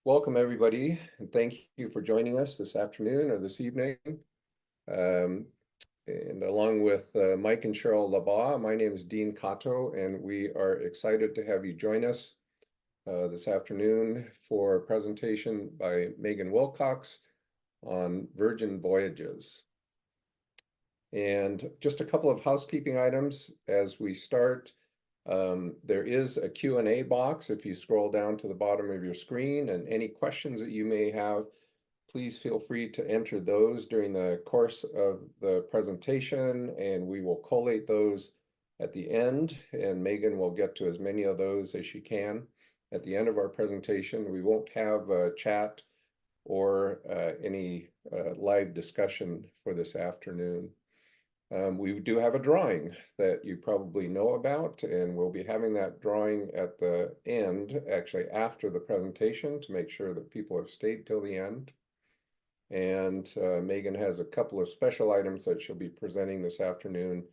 Welcome, everybody, and thank you for joining us this afternoon or this evening. And along with Mike and Cheryl LaBaw, my name is Dean Kato, and we are excited to have you join us this afternoon for a presentation by Meagan Wilcox on Virgin Voyages. And just a couple of housekeeping items as we start. There is a Q&A box if you scroll down to the bottom of your screen, and any questions that you may have, please feel free to enter those during the course of the presentation, and we will collate those at the end, and Meagan will get to as many of those as she can. At the end of our presentation, we won't have a chat or any live discussion for this afternoon. We do have a drawing that you probably know about, and we'll be having that drawing at the end, actually after the presentation, to make sure that people have stayed till the end. And Meagan has a couple of special items that she'll be presenting this afternoon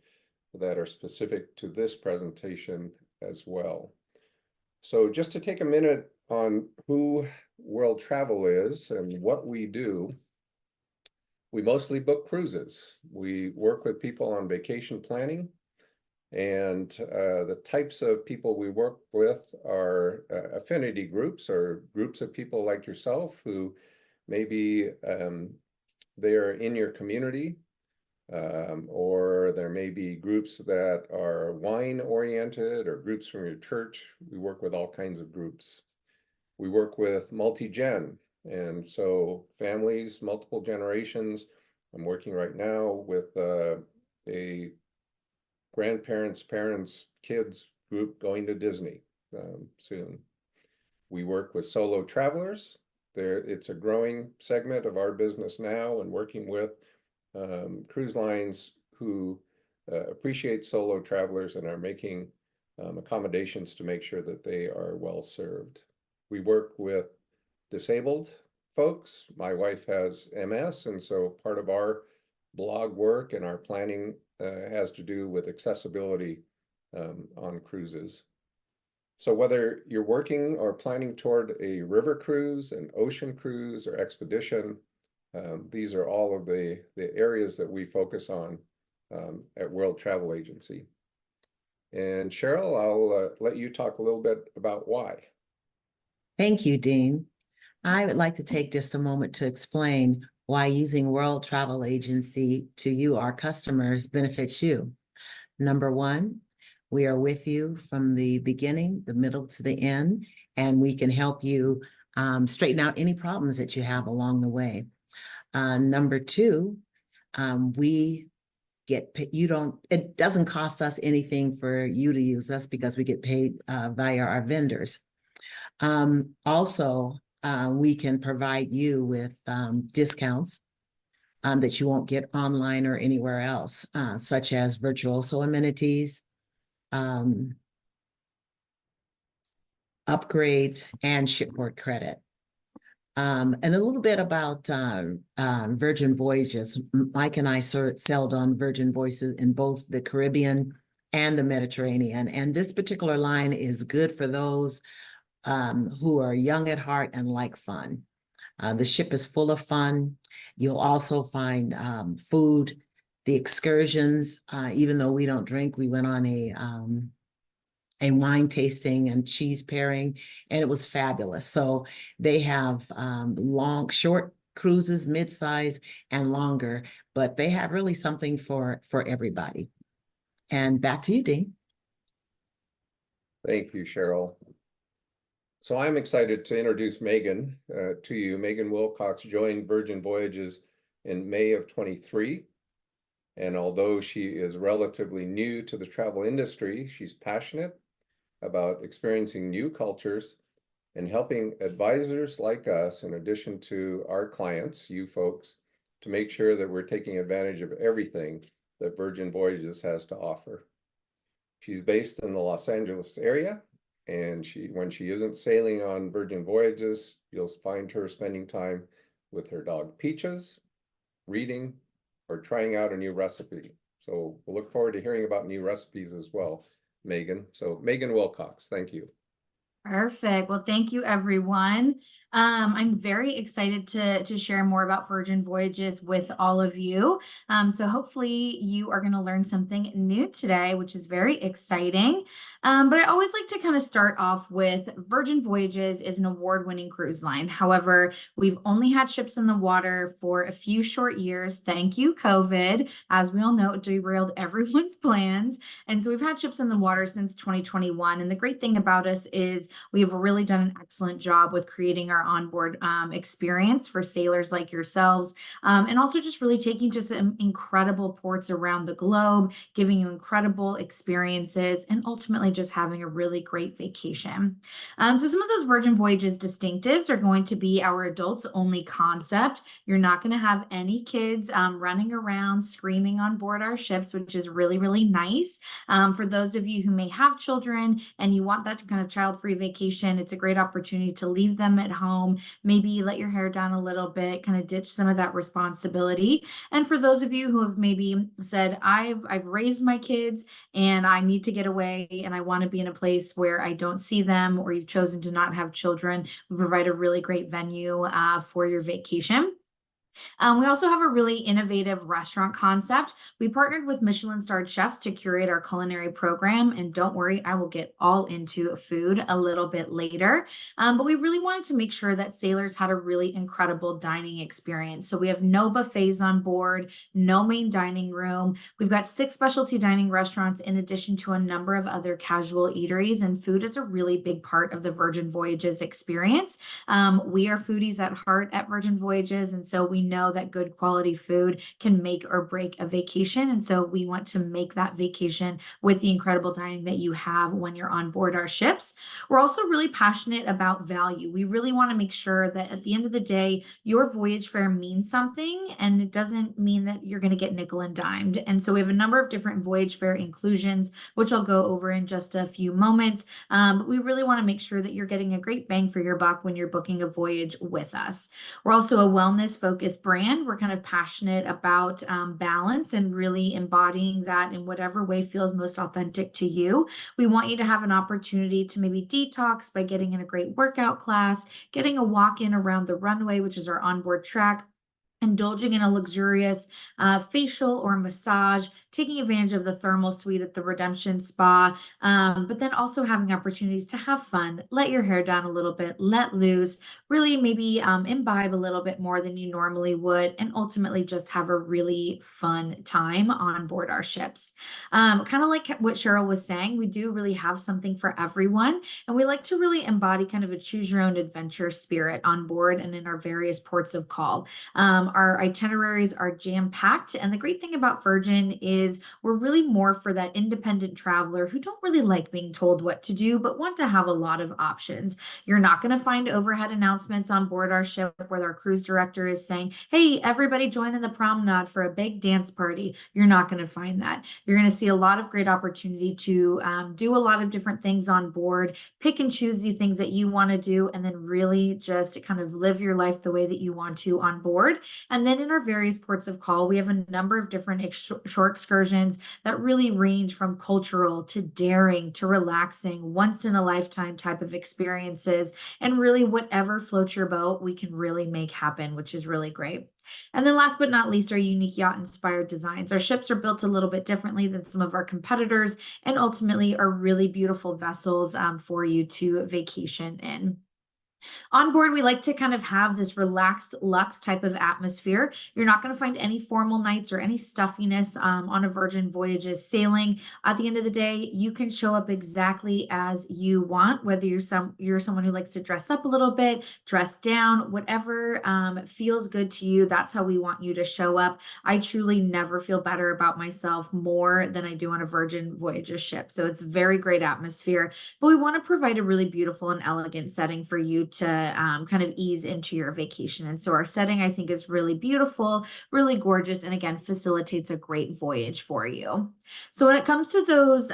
that are specific to this presentation as well. So just to take a minute on who World Travel is and what we do. We mostly book cruises. We work with people on vacation planning, and the types of people we work with are affinity groups, or groups of people like yourself who maybe they're in your community, or there may be groups that are wine oriented, or groups from your church. We work with all kinds of groups. We work with multi-gen, and so families, multiple generations. I'm working right now with a grandparents, parents, kids group going to Disney soon. We work with solo travelers. It's a growing segment of our business now, and working with cruise lines who appreciate solo travelers and are making accommodations to make sure that they are well served. We work with disabled folks. My wife has MS, and so part of our blog work and our planning has to do with accessibility on cruises. So whether you're working or planning toward a river cruise, an ocean cruise, or expedition, these are all of the areas that we focus on at World Travel Agency. And Cheryl, I'll let you talk a little bit about why. Thank you, Dean. I would like to take just a moment to explain why using World Travel Agency to you, our customers, benefits you. Number one, we are with you from the beginning, the middle to the end, and we can help you straighten out any problems that you have along the way. Number two, it doesn't cost us anything for you to use us because we get paid via our vendors. Also, we can provide you with discounts that you won't get online or anywhere else, such as virtuoso amenities, upgrades, and shipboard credit. And a little bit about Virgin Voyages. Mike and I sailed on Virgin Voyages in both the Caribbean and the Mediterranean. And this particular line is good for those who are young at heart and like fun. The ship is full of fun. You'll also find food, the excursions. Even though we don't drink, we went on a wine tasting and cheese pairing, and it was fabulous. So they have short cruises, mid-size, and longer, but they have really something for everybody. And back to you, Dean. Thank you, Cheryl. So I'm excited to introduce Meagan to you. Meagan Wilcox joined Virgin Voyages in May of 23. And although she is relatively new to the travel industry, she's passionate about experiencing new cultures and helping advisors like us, in addition to our clients, you folks, to make sure that we're taking advantage of everything that Virgin Voyages has to offer. She's based in the Los Angeles area, and when she isn't sailing on Virgin Voyages, you'll find her spending time with her dog Peaches, reading, or trying out a new recipe. So we'll look forward to hearing about new recipes as well, Meagan. So Meagan Wilcox, thank you. Perfect. Well, thank you, everyone. I'm very excited to share more about Virgin Voyages with all of you. So hopefully you are going to learn something new today, which is very exciting. But I always like to kind of start off with Virgin Voyages is an award-winning cruise line. However, we've only had ships in the water for a few short years. Thank you, COVID. As we all know, it derailed everyone's plans. And so we've had ships in the water since 2021. And the great thing about us is we have really done an excellent job with creating our onboard experience for sailors like yourselves, and also just really taking to some incredible ports around the globe, giving you incredible experiences, and ultimately just having a really great vacation. So some of those Virgin Voyages distinctives are going to be our adults only concept. You're not going to have any kids running around screaming on board our ships, which is really, really nice. For those of you who may have children and you want that kind of child-free vacation, it's a great opportunity to leave them at home, maybe let your hair down a little bit, kind of ditch some of that responsibility. And for those of you who have maybe said, I've raised my kids and I need to get away and I want to be in a place where I don't see them, or you've chosen to not have children, we provide a really great venue for your vacation. We also have a really innovative restaurant concept. We partnered with Michelin-starred chefs to curate our culinary program, and don't worry, I will get all into food a little bit later. But we really wanted to make sure that sailors had a really incredible dining experience. So we have no buffets on board, no main dining room. We've got 6 specialty dining restaurants in addition to a number of other casual eateries, and food is a really big part of the Virgin Voyages experience. We are foodies at heart at Virgin Voyages, and so we know that good quality food can make or break a vacation. And so we want to make that vacation with the incredible dining that you have when you're on board our ships. We're also really passionate about value. We really want to make sure that at the end of the day, your voyage fare means something, and it doesn't mean that you're going to get nickel and dimed. And so we have a number of different voyage fare inclusions, which I'll go over in just a few moments. But we really want to make sure that you're getting a great bang for your buck when you're booking a voyage with us. We're also a wellness-focused brand. We're kind of passionate about balance and really embodying that in whatever way feels most authentic to you. We want you to have an opportunity to maybe detox by getting in a great workout class, getting a walk-in around the runway, which is our onboard track, indulging in a luxurious facial or massage, taking advantage of the thermal suite at the Redemption Spa, but then also having opportunities to have fun, let your hair down a little bit, let loose, really maybe imbibe a little bit more than you normally would, and ultimately just have a really fun time on board our ships. Kind of like what Cheryl was saying, we do really have something for everyone, and we like to really embody kind of a choose your own adventure spirit on board and in our various ports of call. Our itineraries are jam-packed, and the great thing about Virgin is we're really more for that independent traveler who don't really like being told what to do, but want to have a lot of options. You're not going to find overhead announcements on board our ship where our cruise director is saying, hey, everybody join in the promenade for a big dance party. You're not going to find that. You're going to see a lot of great opportunity to do a lot of different things on board, pick and choose the things that you want to do, and then really just kind of live your life the way that you want to on board. And then in our various ports of call, we have a number of different shore excursions that really range from cultural to daring to relaxing, once in a lifetime type of experiences. And really whatever floats your boat, we can really make happen, which is really great. And then last but not least, our unique yacht-inspired designs. Our ships are built a little bit differently than some of our competitors, and ultimately are really beautiful vessels for you to vacation in. On board, we like to kind of have this relaxed luxe type of atmosphere. You're not going to find any formal nights or any stuffiness on a Virgin Voyages sailing. At the end of the day, you can show up exactly as you want, whether you're someone who likes to dress up a little bit, dress down, whatever feels good to you. That's how we want you to show up. I truly never feel better about myself more than I do on a Virgin Voyages ship. So it's a very great atmosphere, but we want to provide a really beautiful and elegant setting for you to kind of ease into your vacation. And so our setting, I think, is really beautiful, really gorgeous, and again, facilitates a great voyage for you. So when it comes to those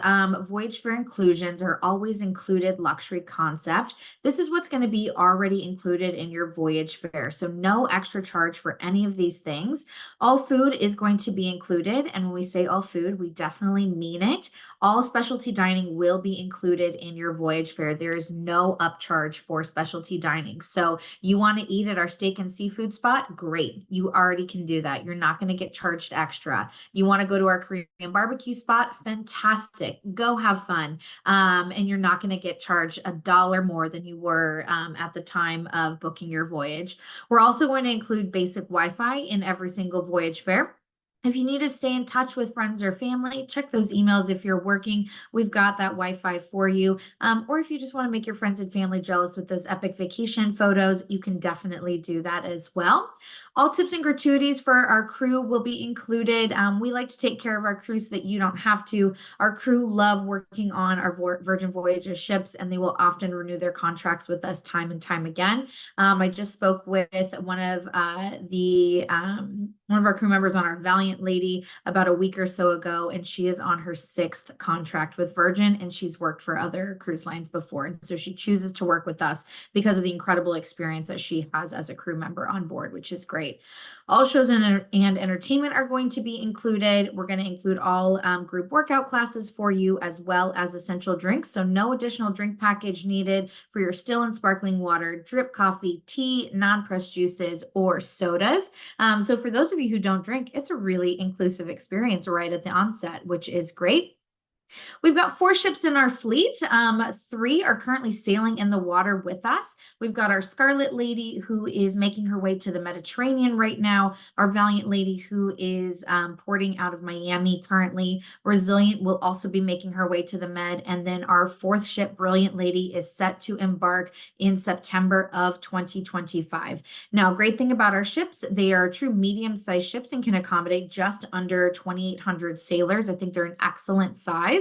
voyage fare inclusions or always included luxury concept, this is what's going to be already included in your voyage fare. So no extra charge for any of these things. All food is going to be included. And when we say all food, we definitely mean it. All specialty dining will be included in your voyage fare. There is no upcharge for specialty dining. So you want to eat at our steak and seafood spot? Great. You already can do that. You're not going to get charged extra. You want to go to our Korean barbecue spot? Fantastic. Go have fun. And you're not going to get charged $1 more than you were at the time of booking your voyage. We're also going to include basic Wi-Fi in every single voyage fare. If you need to stay in touch with friends or family, check those emails. If you're working, we've got that Wi-Fi for you. Or if you just want to make your friends and family jealous with those epic vacation photos, you can definitely do that as well. All tips and gratuities for our crew will be included. We like to take care of our crew so that you don't have to. Our crew love working on our Virgin Voyages ships, and they will often renew their contracts with us time and time again. I just spoke with one of our crew members on our Valiant lady about a week or so ago, and she is on her 6th contract with Virgin, and she's worked for other cruise lines before. And so she chooses to work with us because of the incredible experience that she has as a crew member on board, which is great. All shows and entertainment are going to be included. We're going to include all group workout classes for you, as well as essential drinks. So no additional drink package needed for your still and sparkling water, drip coffee, tea, non-pressed juices, or sodas. So for those of you who don't drink, it's a really inclusive experience right at the onset, which is great. We've got 4 ships in our fleet. 3 are currently sailing in the water with us. We've got our Scarlet Lady, who is making her way to the Mediterranean right now. Our Valiant Lady, who is porting out of Miami currently. Resilient will also be making her way to the Med. And then our 4th ship, Brilliant Lady, is set to embark in September of 2025. Now, great thing about our ships, they are true medium-sized ships and can accommodate just under 2,800 sailors. I think they're an excellent size.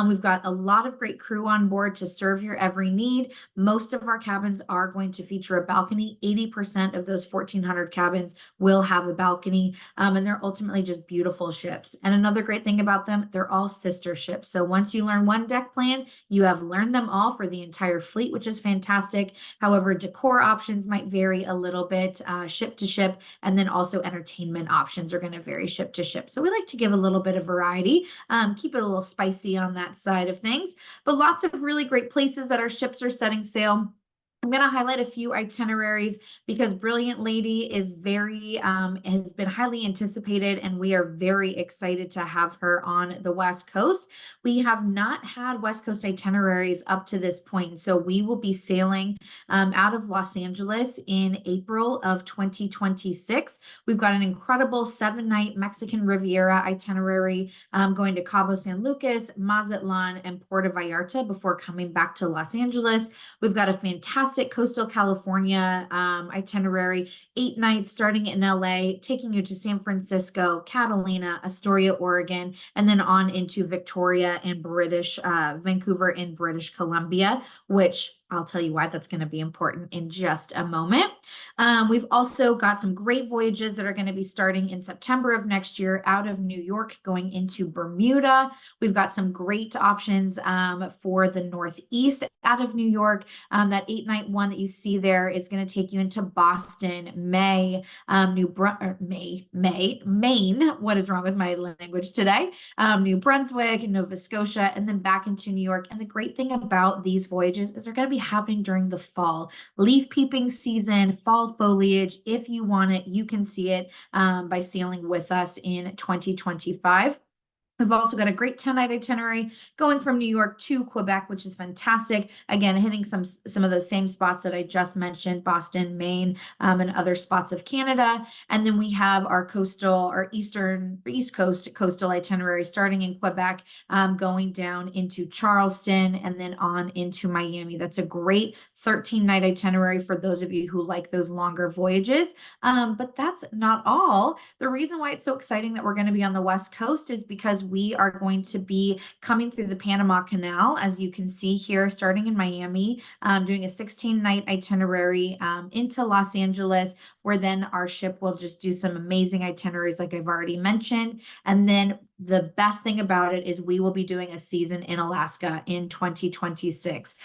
We've got a lot of great crew on board to serve your every need. Most of our cabins are going to feature a balcony. 80% of those 1,400 cabins will have a balcony, and they're ultimately just beautiful ships. And another great thing about them, they're all sister ships. So once you learn one deck plan, you have learned them all for the entire fleet, which is fantastic. However, decor options might vary a little bit ship to ship, and then also entertainment options are going to vary ship to ship. So we like to give a little bit of variety, keep it a little spicy on that side of things, but lots of really great places that our ships are setting sail. I'm going to highlight a few itineraries because Brilliant Lady is has been highly anticipated, and we are very excited to have her on the West Coast. We have not had West Coast itineraries up to this point, so we will be sailing out of Los Angeles in April of 2026. We've got an incredible 7-night Mexican Riviera itinerary going to Cabo San Lucas, Mazatlan, and Puerto Vallarta before coming back to Los Angeles. We've got a fantastic coastal California itinerary, 8 nights starting in LA, taking you to San Francisco, Catalina, Astoria, Oregon, and then on into Victoria and Vancouver in British Columbia, which I'll tell you why that's going to be important in just a moment. We've also got some great voyages that are going to be starting in September of next year out of New York going into Bermuda. We've got some great options for the Northeast out of New York. That 8-night one that you see there is going to take you into Boston, Maine. What is wrong with my language today? New Brunswick, Nova Scotia, and then back into New York. And the great thing about these voyages is they're going to be happening during the fall. Leaf peeping season, fall foliage. If you want it, you can see it by sailing with us in 2025. We've also got a great 10-night itinerary going from New York to Quebec, which is fantastic. Again, hitting some of those same spots that I just mentioned, Boston, Maine, and other spots of Canada. And then we have our East Coast coastal itinerary starting in Quebec, going down into Charleston, and then on into Miami. That's a great 13-night itinerary for those of you who like those longer voyages. But that's not all. The reason why it's so exciting that we're going to be on the West Coast is because we are going to be coming through the Panama Canal, as you can see here, starting in Miami, doing a 16-night itinerary into Los Angeles. where then our ship will just do some amazing itineraries like I've already mentioned. And then the best thing about it is we will be doing a season in Alaska in 2026.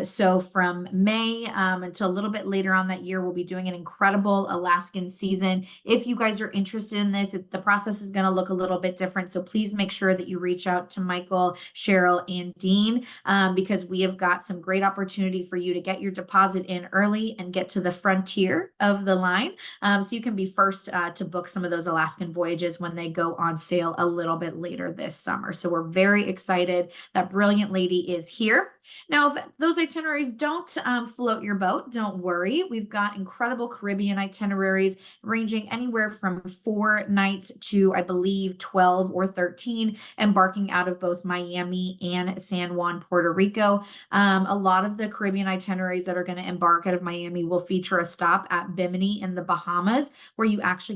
So from May until a little bit later on that year, we'll be doing an incredible Alaskan season. If you guys are interested in this, the process is going to look a little bit different. So please make sure that you reach out to Michael, Cheryl, and Dean, because we have got some great opportunity for you to get your deposit in early and get to the frontier of the line. So you can be first to book some of those Alaskan voyages when they go on sale a little bit later this summer. So we're very excited that Brilliant Lady is here. Now, if those itineraries don't float your boat, don't worry. We've got incredible Caribbean itineraries ranging anywhere from 4 nights to, I believe, 12 or 13, embarking out of both Miami and San Juan, Puerto Rico. A lot of the Caribbean itineraries that are going to embark out of Miami will feature a stop at Bimini in the Bahamas, where you actually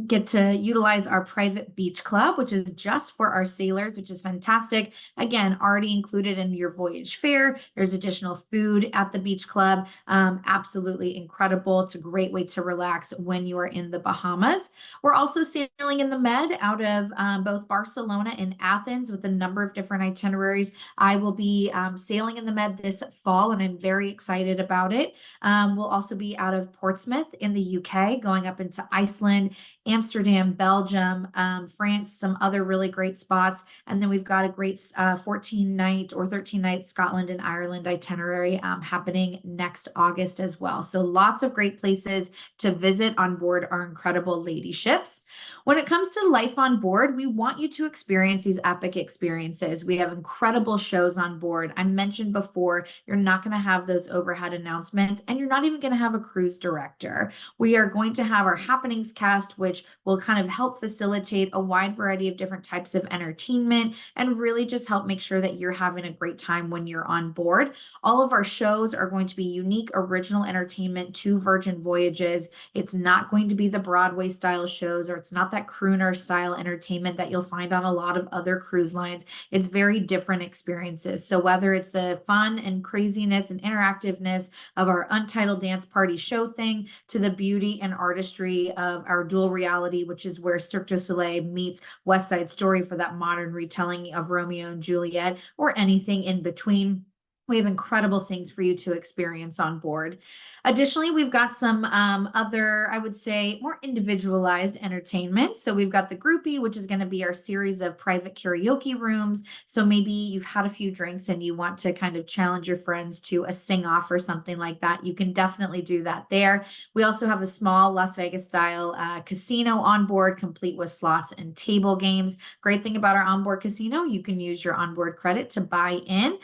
get to utilize our private beach club, which is just for our sailors, which is fantastic. Again, already included in your voyage fare. There's additional food at the beach club. Absolutely incredible. It's a great way to relax when you are in the Bahamas. We're also sailing in the Med out of both Barcelona and Athens with a number of different itineraries. I will be sailing in the Med this fall, and I'm very excited about it. We'll also be out of Portsmouth in the UK, going up into Iceland, Amsterdam, Belgium, France, some other really great spots. And then we've got a great 14-night or 13-night Scotland and Ireland itinerary happening next August as well. So lots of great places to visit on board our incredible lady ships. When it comes to life on board, we want you to experience these epic experiences. We have incredible shows on board. I mentioned before, you're not going to have those overhead announcements, and you're not even going to have a cruise director. We are going to have our happenings cast, which will kind of help facilitate a wide variety of different types of entertainment and really just help make sure that you're having a great time when you're on board. All of our shows are going to be unique, original entertainment to Virgin Voyages. It's not going to be the Broadway style shows, or it's not that crooner style entertainment that you'll find on a lot of other cruise lines. It's very different experiences. So whether it's the fun and craziness and interactiveness of our Untitled Dance Party show thing, to the beauty and artistry of our dual reality, which is where Cirque du Soleil meets West Side Story for that modern retelling of Romeo and Juliet, or anything in between. We have incredible things for you to experience on board. Additionally, we've got some other, I would say, more individualized entertainment. So we've got the groupie, which is going to be our series of private karaoke rooms. So maybe you've had a few drinks and you want to kind of challenge your friends to a sing-off or something like that. You can definitely do that there. We also have a small Las Vegas style casino on board, complete with slots and table games. Great thing about our onboard casino, you can use your onboard credit to buy in,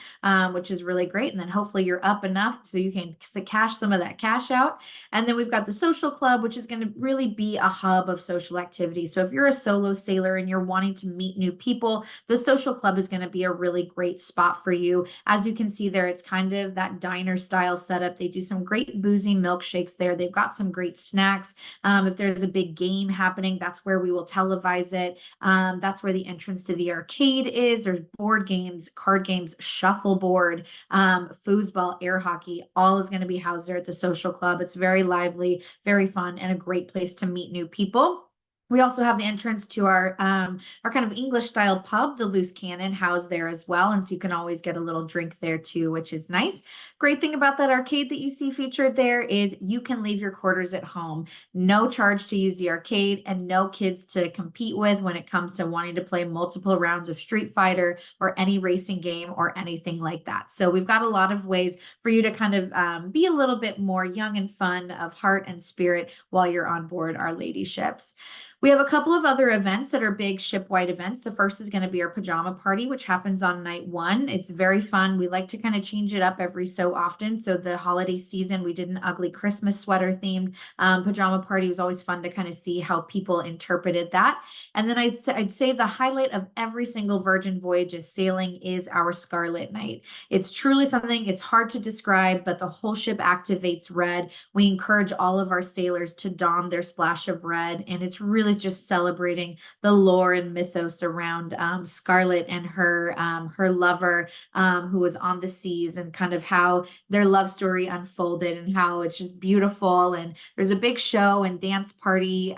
which is really great. And then hopefully you're up enough so you can cash some of that cash out. And then we've got the social club, which is going to really be a hub of social activity. So if you're a solo sailor and you're wanting to meet new people, the social club is going to be a really great spot for you. As you can see there, it's kind of that diner style setup. They do some great boozy milkshakes there. They've got some great snacks. If there's a big game happening, that's where we will televise it. That's where the entrance to the arcade is. There's board games, card games, shuffleboard, foosball, air hockey, all is going to be housed there at the social club. It's very lively, very fun, and a great place to meet new people. We also have the entrance to our kind of English style pub, the Loose Cannon, housed there as well. And so you can always get a little drink there too, which is nice. Great thing about that arcade that you see featured there is you can leave your quarters at home. No charge to use the arcade, and no kids to compete with when it comes to wanting to play multiple rounds of Street Fighter or any racing game or anything like that. So we've got a lot of ways for you to kind of be a little bit more young and fun of heart and spirit while you're on board our lady ships. We have a couple of other events that are big ship-wide events. The first is going to be our pajama party, which happens on night 1. It's very fun. We like to kind of change it up every so often. So the holiday season, we did an ugly Christmas sweater themed pajama party. It was always fun to kind of see how people interpreted that. And then I'd say the highlight of every single Virgin Voyages sailing is our Scarlet Night. It's truly something, it's hard to describe, but the whole ship activates red. We encourage all of our sailors to don their splash of red, and it's really really just celebrating the lore and mythos around Scarlet and her lover who was on the seas, and kind of how their love story unfolded and how it's just beautiful. And there's a big show and dance party.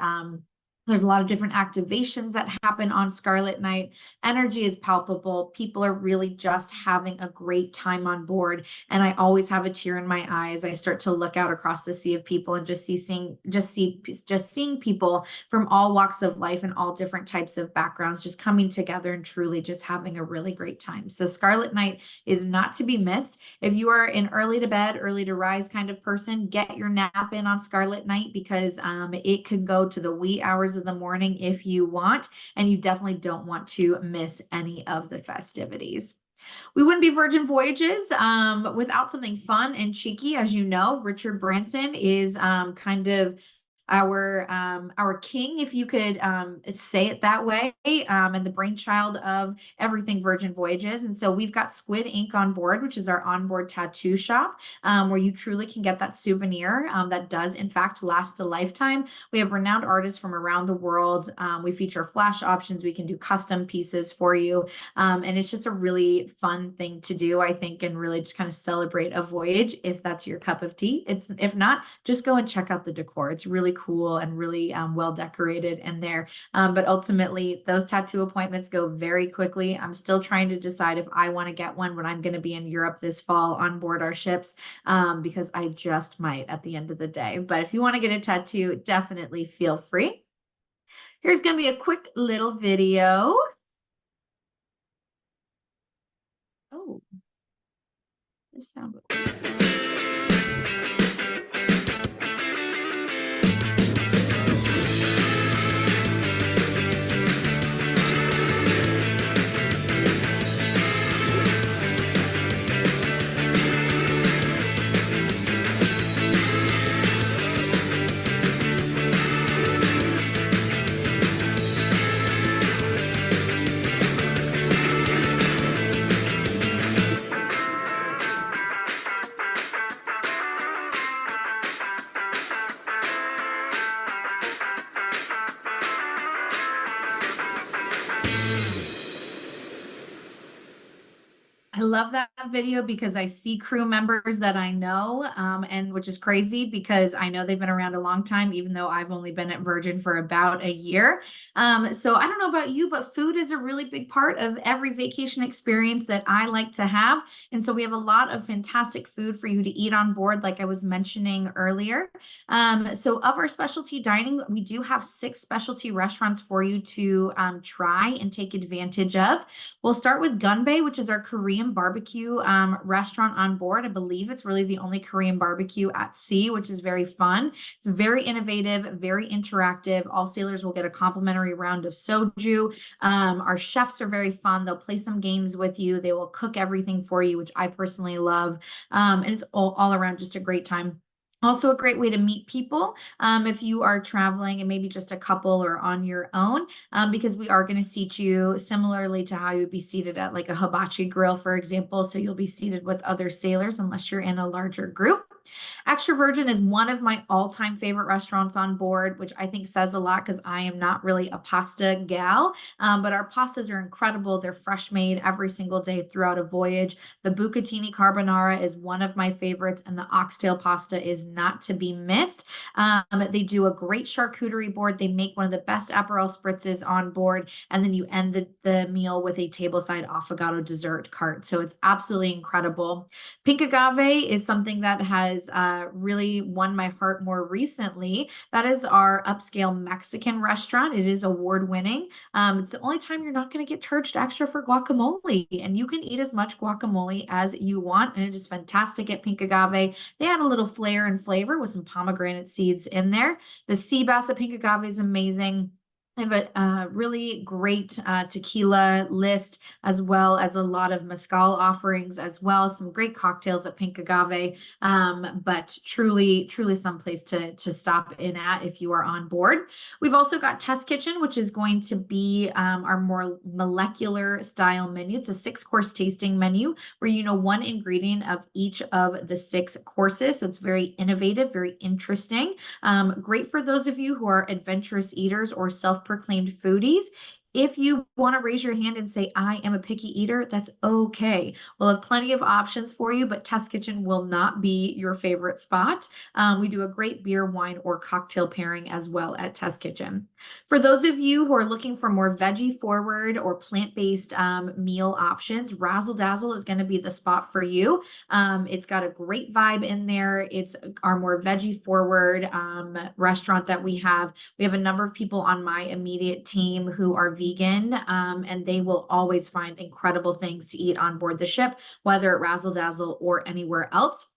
There's a lot of different activations that happen on Scarlet Night. Energy is palpable. People are really just having a great time on board. And I always have a tear in my eyes. I start to look out across the sea of people and just seeing people from all walks of life and all different types of backgrounds just coming together and truly just having a really great time. So Scarlet Night is not to be missed. If you are an early to bed, early to rise kind of person, get your nap in on Scarlet Night, because it could go to the wee hours of the morning if you want, and you definitely don't want to miss any of the festivities. We wouldn't be Virgin Voyages without something fun and cheeky. As you know, Richard Branson is kind of our king, if you could say it that way, and the brainchild of everything Virgin Voyages. And so we've got Squid Ink on board, which is our onboard tattoo shop, where you truly can get that souvenir that does in fact last a lifetime. We have renowned artists from around the world. We feature flash options. We can do custom pieces for you. And it's just a really fun thing to do, I think, and really just kind of celebrate a voyage if that's your cup of tea. If not, just go and check out the decor. It's really cool and really well decorated in there. But ultimately, those tattoo appointments go very quickly. I'm still trying to decide if I want to get one when I'm going to be in Europe this fall on board our ships, because I just might at the end of the day. But if you want to get a tattoo, definitely feel free. Here's going to be a quick little video. Oh, this sound. I love that video because I see crew members that I know, and which is crazy because I know they've been around a long time, even though I've only been at Virgin for about a year. So I don't know about you, but food is a really big part of every vacation experience that I like to have. And so we have a lot of fantastic food for you to eat on board, like I was mentioning earlier. So of our specialty dining, we do have 6 specialty restaurants for you to try and take advantage of. We'll start with Gunbae, which is our Korean barbecue restaurant on board. I believe it's really the only Korean barbecue at sea, which is very fun. It's very innovative, very interactive. All sailors will get a complimentary round of soju. Our chefs are very fun. They'll play some games with you. They will cook everything for you, which I personally love. And it's all around just a great time. Also a great way to meet people if you are traveling and maybe just a couple or on your own, because we are going to seat you similarly to how you would be seated at like a hibachi grill, for example. So you'll be seated with other sailors unless you're in a larger group. Extra Virgin is one of my all-time favorite restaurants on board, which I think says a lot because I am not really a pasta gal, but our pastas are incredible. They're fresh made every single day throughout a voyage. The bucatini carbonara is one of my favorites, and the oxtail pasta is not to be missed. They do a great charcuterie board. They make one of the best Aperol spritzes on board, and then you end the meal with a tableside affogato dessert cart. So it's absolutely incredible. Pink Agave is something that has really won my heart more recently. That is our upscale Mexican restaurant. It is award-winning. It's the only time you're not going to get charged extra for guacamole, and you can eat as much guacamole as you want, and it is fantastic at Pink Agave. They add a little flair and flavor with some pomegranate seeds in there. The sea bass at Pink Agave is amazing. I have a really great tequila list, as well as a lot of mezcal offerings as well. Some great cocktails at Pink Agave, but truly, truly someplace to stop in at if you are on board. We've also got Test Kitchen, which is going to be our more molecular style menu. It's a 6-course tasting menu where you know one ingredient of each of the 6 courses. So it's very innovative, very interesting. Great for those of you who are adventurous eaters or self-proclaimed foodies. If you want to raise your hand and say, I am a picky eater, that's okay. We'll have plenty of options for you, but Test Kitchen will not be your favorite spot. We do a great beer, wine, or cocktail pairing as well at Test Kitchen. For those of you who are looking for more veggie forward or plant-based meal options, Razzle Dazzle is going to be the spot for you. It's got a great vibe in there. It's our more veggie forward restaurant that we have. We have a number of people on my immediate team who are vegan, and they will always find incredible things to eat on board the ship, whether at Razzle Dazzle or anywhere else.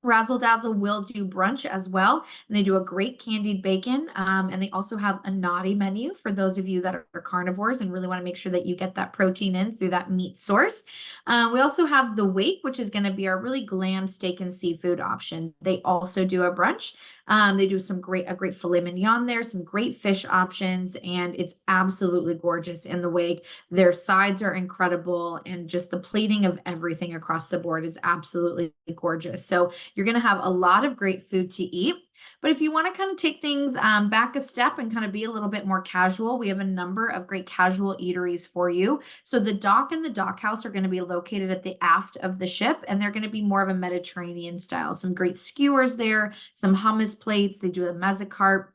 Razzle Dazzle will do brunch as well, and they do a great candied bacon, and they also have a naughty menu for those of you that are carnivores and really want to make sure that you get that protein in through that meat source. We also have the Wake, which is going to be our really glam steak and seafood option. They also do a brunch. They do a great filet mignon there, some great fish options, and it's absolutely gorgeous in the Wake. Their sides are incredible, and just the plating of everything across the board is absolutely gorgeous. So you're going to have a lot of great food to eat. But if you want to kind of take things back a step and kind of be a little bit more casual, we have a number of great casual eateries for you. So the dock and the dock house are going to be located at the aft of the ship, and they're going to be more of a Mediterranean style. Some great skewers there, some hummus plates. They do a mezzocart.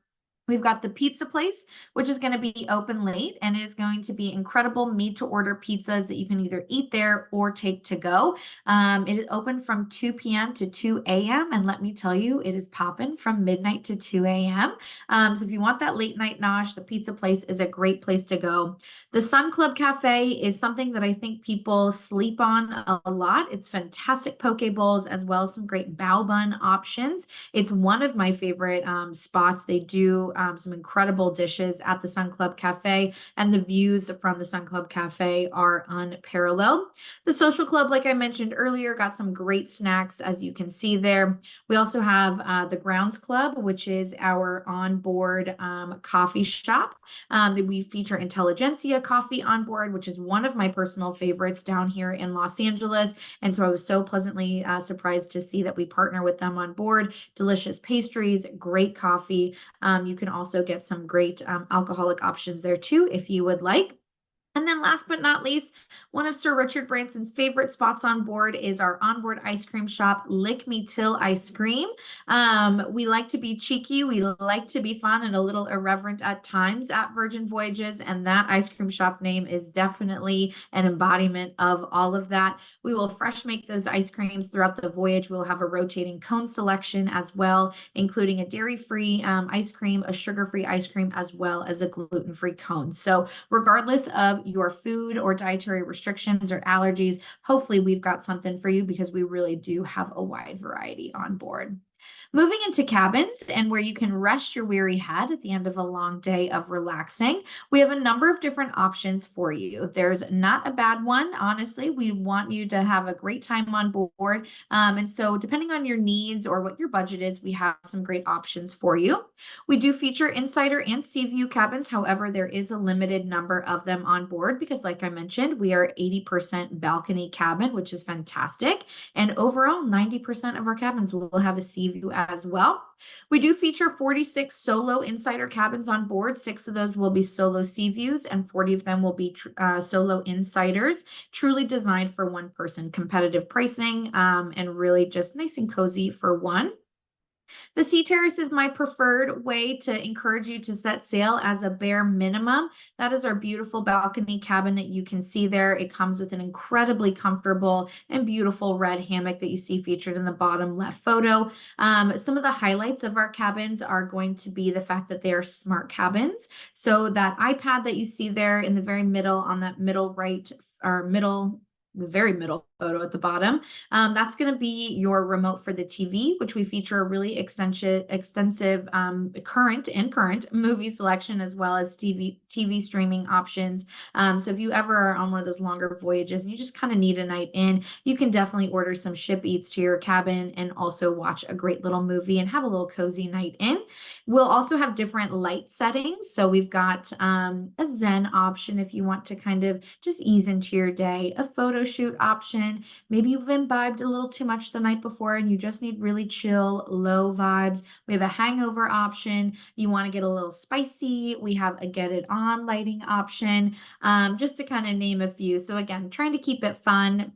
We've got the pizza place, which is going to be open late, and it is going to be incredible made-to-order pizzas that you can either eat there or take to go. It is open from 2 p.m. to 2 a.m., and let me tell you, it is popping from midnight to 2 a.m. So if you want that late night nosh, the pizza place is a great place to go. The Sun Club Cafe is something that I think people sleep on a lot. It's fantastic poke bowls as well as some great bao bun options. It's one of my favorite spots. They do some incredible dishes at the Sun Club Cafe, and the views from the Sun Club Cafe are unparalleled. The Social Club, like I mentioned earlier, got some great snacks, as you can see there. We also have the Grounds Club, which is our onboard coffee shop. We feature Intelligentsia coffee on board, which is one of my personal favorites down here in Los Angeles. And so I was so pleasantly surprised to see that we partner with them on board. Delicious pastries, great coffee. You can also get some great alcoholic options there too, if you would like. And then last but not least, one of Sir Richard Branson's favorite spots on board is our onboard ice cream shop, Lick Me Till Ice Cream. We like to be cheeky. We like to be fun and a little irreverent at times at Virgin Voyages, and that ice cream shop name is definitely an embodiment of all of that. We will fresh make those ice creams throughout the voyage. We'll have a rotating cone selection as well, including a dairy-free ice cream, a sugar-free ice cream, as well as a gluten-free cone. So regardless of your food or dietary restrictions or allergies, hopefully we've got something for you, because we really do have a wide variety on board. Moving into cabins and where you can rest your weary head at the end of a long day of relaxing, we have a number of different options for you. There's not a bad one. Honestly, we want you to have a great time on board. And so depending on your needs or what your budget is, we have some great options for you. We do feature Insider and Sea View cabins. However, there is a limited number of them on board because, like I mentioned, we are 80% balcony cabin, which is fantastic. And overall, 90% of our cabins will have a sea view as well. We do feature 46 solo Insider cabins on board. 6 of those will be solo sea views, and 40 of them will be solo Insiders, truly designed for one person. Competitive pricing, and really just nice and cozy for one. The Sea Terrace is my preferred way to encourage you to set sail as a bare minimum. That is our beautiful balcony cabin that you can see there. It comes with an incredibly comfortable and beautiful red hammock that you see featured in the bottom left photo. Some of the highlights of our cabins are going to be the fact that they are smart cabins. So that iPad that you see there in the very middle on that middle right or middle the very middle photo at the bottom. That's going to be your remote for the TV, which we feature a really extensive current movie selection, as well as TV streaming options. So if you ever are on one of those longer voyages and you just kind of need a night in, you can definitely order some ship eats to your cabin and also watch a great little movie and have a little cozy night in. We'll also have different light settings. So we've got a Zen option if you want to kind of just ease into your day, a photo shoot option. Maybe you've imbibed a little too much the night before and you just need really chill, low vibes. We have a hangover option. You want to get a little spicy. We have a get it on lighting option, just to kind of name a few. So again, trying to keep it fun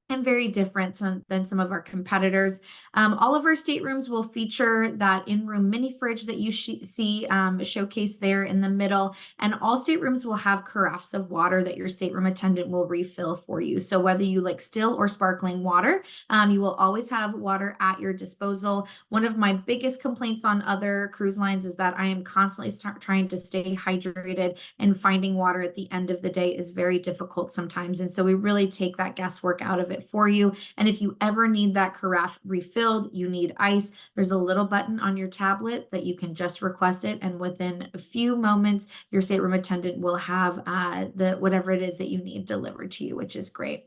and very different than some of our competitors. All of our staterooms will feature that in-room mini fridge that you see showcased there in the middle. And all staterooms will have carafes of water that your stateroom attendant will refill for you. So whether you like still or sparkling water, you will always have water at your disposal. One of my biggest complaints on other cruise lines is that I am constantly trying to stay hydrated, and finding water at the end of the day is very difficult sometimes. And so we really take that guesswork out of it for you. And if you ever need that carafe refilled, you need ice, there's a little button on your tablet that you can just request it, and within a few moments your stateroom attendant will have whatever it is that you need delivered to you, which is great.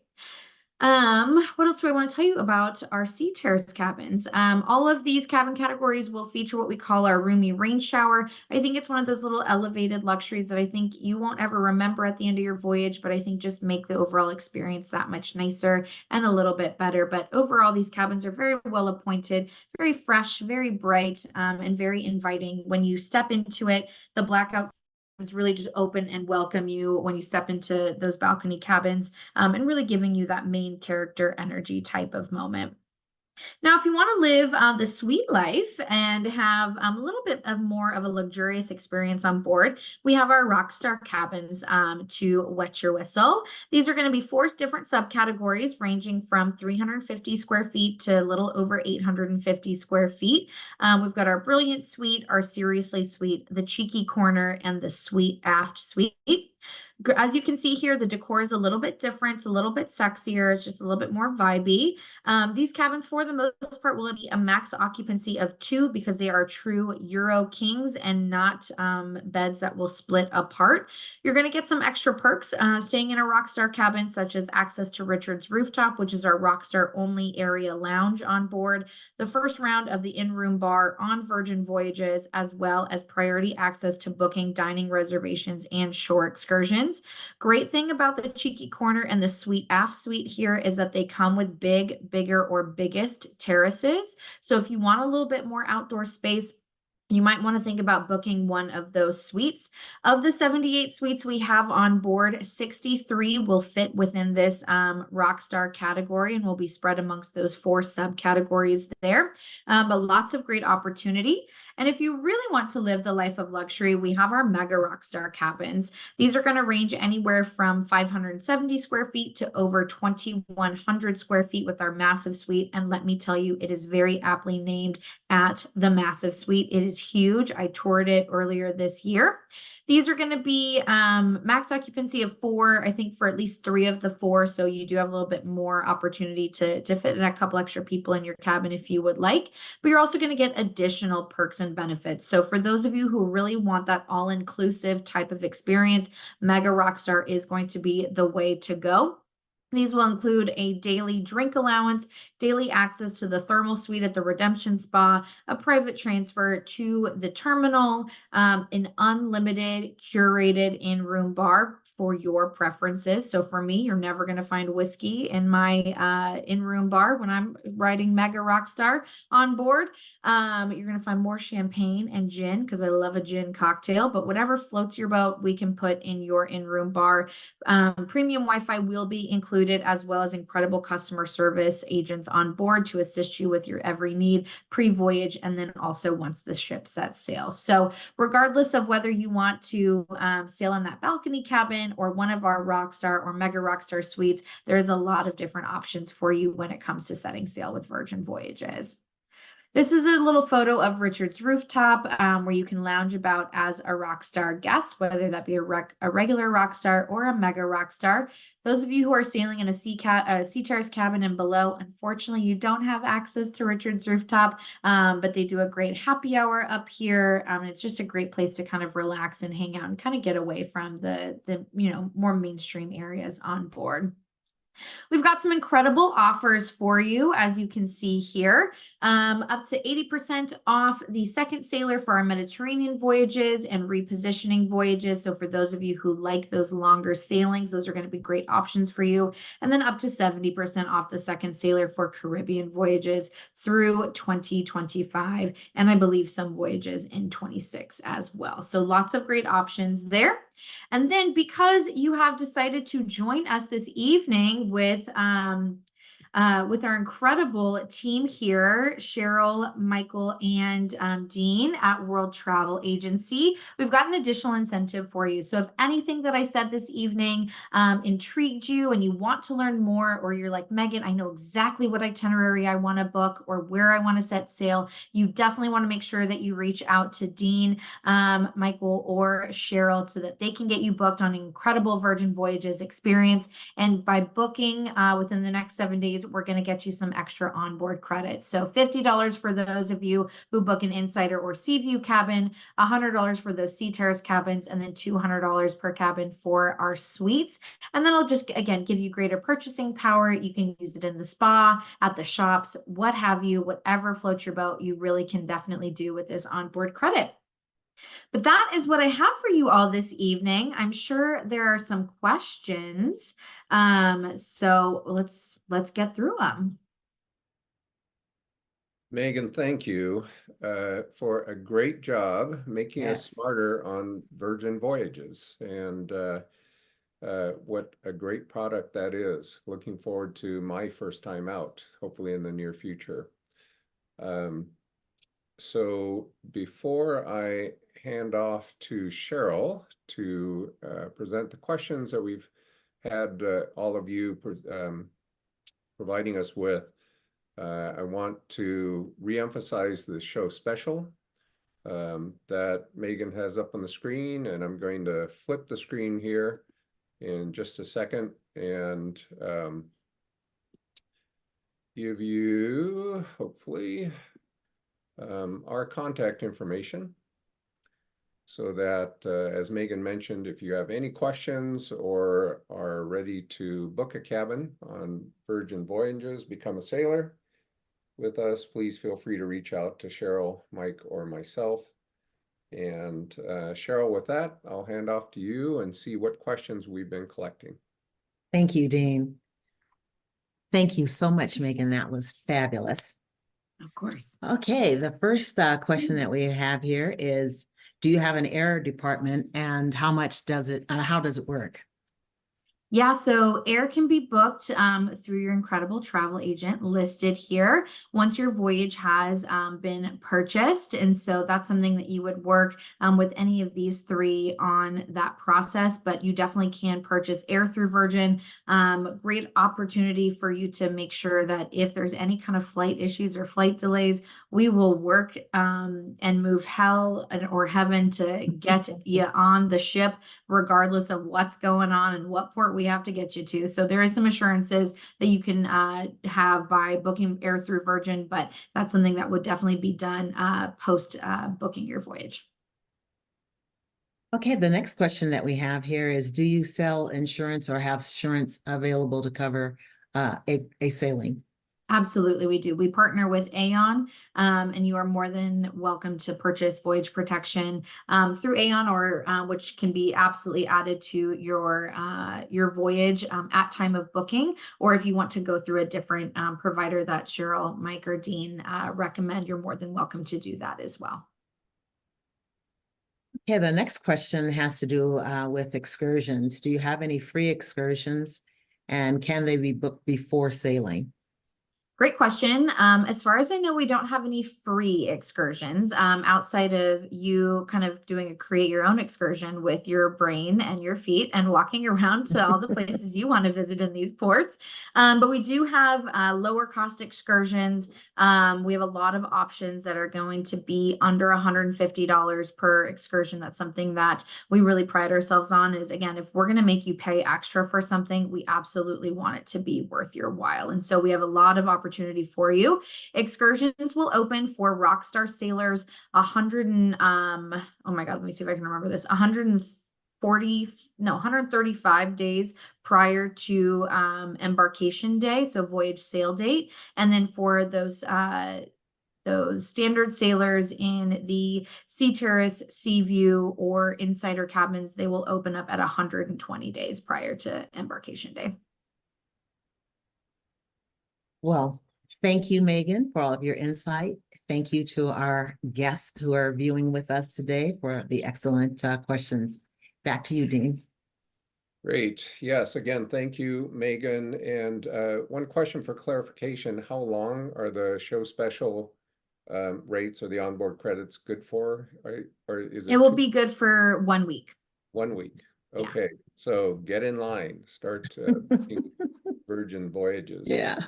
What else do I want to tell you about our sea terrace cabins? All of these cabin categories will feature what we call our roomy rain shower. I think it's one of those little elevated luxuries that I think you won't ever remember at the end of your voyage, but I think just make the overall experience that much nicer and a little bit better. But overall, these cabins are very well appointed, very fresh, very bright, and very inviting. When you step into it, the blackout really just open and welcome you when you step into those balcony cabins, and really giving you that main character energy type of moment. Now, if you want to live the sweet life and have a little bit of more of a luxurious experience on board, we have our Rockstar cabins to wet your whistle. These are going to be 4 different subcategories ranging from 350 square feet to a little over 850 square feet. We've got our Brilliant Suite, our Seriously Suite, the Cheeky Corner, and the Sweet Aft Suite. As you can see here, the decor is a little bit different. It's a little bit sexier. It's just a little bit more vibey. These cabins, for the most part, will be a max occupancy of 2 because they are true Euro kings and not beds that will split apart. You're going to get some extra perks staying in a Rockstar cabin, such as access to Richard's Rooftop, which is our Rockstar only area lounge on board, the first round of the in-room bar on Virgin Voyages, as well as priority access to booking, dining reservations, and shore excursions. Great thing about the Cheeky Corner and the Sweet Aft Suite here is that they come with bigger, or biggest terraces. So if you want a little bit more outdoor space, you might want to think about booking one of those suites. Of the 78 suites we have on board, 63 will fit within this Rockstar category and will be spread amongst those 4 subcategories there. But lots of great opportunity. And if you really want to live the life of luxury, we have our Mega Rockstar cabins. These are going to range anywhere from 570 square feet to over 2,100 square feet with our massive suite. And let me tell you, it is very aptly named at the massive suite. It is huge. I toured it earlier this year. These are going to be max occupancy of 4, I think, for at least 3 of the 4. So you do have a little bit more opportunity to fit in a couple extra people in your cabin if you would like. But you're also going to get additional perks and benefits. So for those of you who really want that all-inclusive type of experience, Mega Rockstar is going to be the way to go. These will include a daily drink allowance, daily access to the thermal suite at the Redemption Spa, a private transfer to the terminal, an unlimited curated in-room bar for your preferences. So for me, you're never going to find whiskey in my in-room bar when I'm riding Mega Rockstar on board. You're going to find more champagne and gin because I love a gin cocktail, but whatever floats your boat, we can put in your in-room bar. Premium Wi-Fi will be included, as well as incredible customer service agents on board to assist you with your every need pre-voyage and then also once the ship sets sail. So regardless of whether you want to sail in that balcony cabin or one of our Rockstar or Mega Rockstar suites, there's a lot of different options for you when it comes to setting sail with Virgin Voyages. This is a little photo of Richard's rooftop, where you can lounge about as a rock star guest, whether that be a regular rock star or a mega rock star. Those of you who are sailing in a sea terrace cabin and below, unfortunately, you don't have access to Richard's rooftop, but they do a great happy hour up here. It's just a great place to kind of relax and hang out and kind of get away from the more mainstream areas on board. We've got some incredible offers for you, as you can see here. Up to 80% off the second sailor for our Mediterranean voyages and repositioning voyages. So for those of you who like those longer sailings, those are going to be great options for you. And then up to 70% off the second sailor for Caribbean voyages through 2025. And I believe some voyages in 26 as well. So lots of great options there. And then because you have decided to join us this evening with our incredible team here, Cheryl, Michael, and Dean at World Travel Agency, we've got an additional incentive for you. So if anything that I said this evening intrigued you and you want to learn more, or you're like, Meagan, I know exactly what itinerary I want to book or where I want to set sail, you definitely want to make sure that you reach out to Dean, Michael, or Cheryl so that they can get you booked on an incredible Virgin Voyages experience. And by booking within the next 7 days, we're going to get you some extra onboard credit. So $50 for those of you who book an Insider or Sea View cabin, $100 for those Sea Terrace cabins, and then $200 per cabin for our suites. And then I'll just, again, give you greater purchasing power. You can use it in the spa, at the shops, what have you, whatever floats your boat, you really can definitely do with this onboard credit. But that is what I have for you all this evening. I'm sure there are some questions. So let's get through them. Meagan, thank you for a great job making us smarter on Virgin Voyages, and what a great product that is. Looking forward to my first time out, hopefully in the near future. So before I hand off to Cheryl to present the questions that we've had all of you providing us with, I want to reemphasize the show special that Meagan has up on the screen, and I'm going to flip the screen here in just a second and give you, hopefully, our contact information, so that, as Meagan mentioned, if you have any questions or are ready to book a cabin on Virgin Voyages, become a sailor with us, please feel free to reach out to Cheryl, Mike, or myself. And Cheryl, with that, I'll hand off to you and see what questions we've been collecting. Thank you, Dean. Thank you so much, Meagan. That was fabulous. Of course. Okay, the first question that we have here is, do you have an air department, and how much does it, how does it work? Yeah, so air can be booked through your incredible travel agent listed here once your voyage has been purchased. And so that's something that you would work with any of these three on that process, but you definitely can purchase air through Virgin. Great opportunity for you to make sure that if there's any kind of flight issues or flight delays, we will work and move hell or heaven to get you on the ship, regardless of what's going on and what port we have to get you to. So there is some assurances that you can have by booking air through Virgin, but that's something that would definitely be done post booking your voyage. Okay, the next question that we have here is, do you sell insurance or have insurance available to cover a sailing? Absolutely, we do. We partner with Aon, and you are more than welcome to purchase voyage protection through Aon, or which can be absolutely added to your voyage at time of booking. Or if you want to go through a different provider that Cheryl, Mike, or Dean recommend, you're more than welcome to do that as well. Okay, the next question has to do with excursions. Do you have any free excursions, and can they be booked before sailing? Great question. As far as I know, we don't have any free excursions outside of you kind of doing a create your own excursion with your brain and your feet and walking around to all the places you want to visit in these ports. But we do have lower cost excursions. We have a lot of options that are going to be under $150 per excursion. That's something that we really pride ourselves on is, again, if we're going to make you pay extra for something, we absolutely want it to be worth your while. And so we have a lot of opportunity for you. Excursions will open for Rockstar sailors 100 and oh my God, let me see if I can remember this. 135 days prior to embarkation day, so voyage sail date. And then for those standard sailors in the Sea Terrace, Sea View, or Insider cabins, they will open up at 120 days prior to embarkation day. Well, thank you, Meagan, for all of your insight. Thank you to our guests who are viewing with us today for the excellent questions. Back to you, Dean. Great. Yes, again, thank you, Meagan. And one question for clarification, how long are the show special rates or the onboard credits good for? Or is it? It will be good for 1 week. 1 week. Yeah. Okay, so get in line, start seeing Virgin Voyages. Yeah.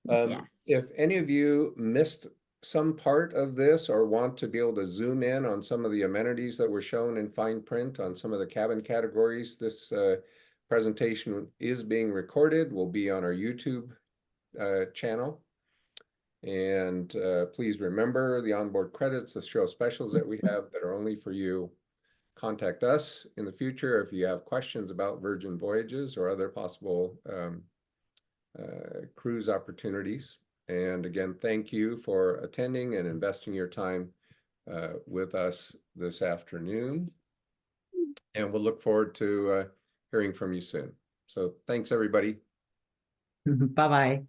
Yes. If any of you missed some part of this or want to be able to zoom in on some of the amenities that were shown in fine print on some of the cabin categories, this presentation is being recorded, will be on our YouTube channel. And please remember the onboard credits, the show specials that we have that are only for you. Contact us in the future if you have questions about Virgin Voyages or other possible cruise opportunities. And again, thank you for attending and investing your time with us this afternoon. And we'll look forward to hearing from you soon. So thanks, everybody. Bye-bye.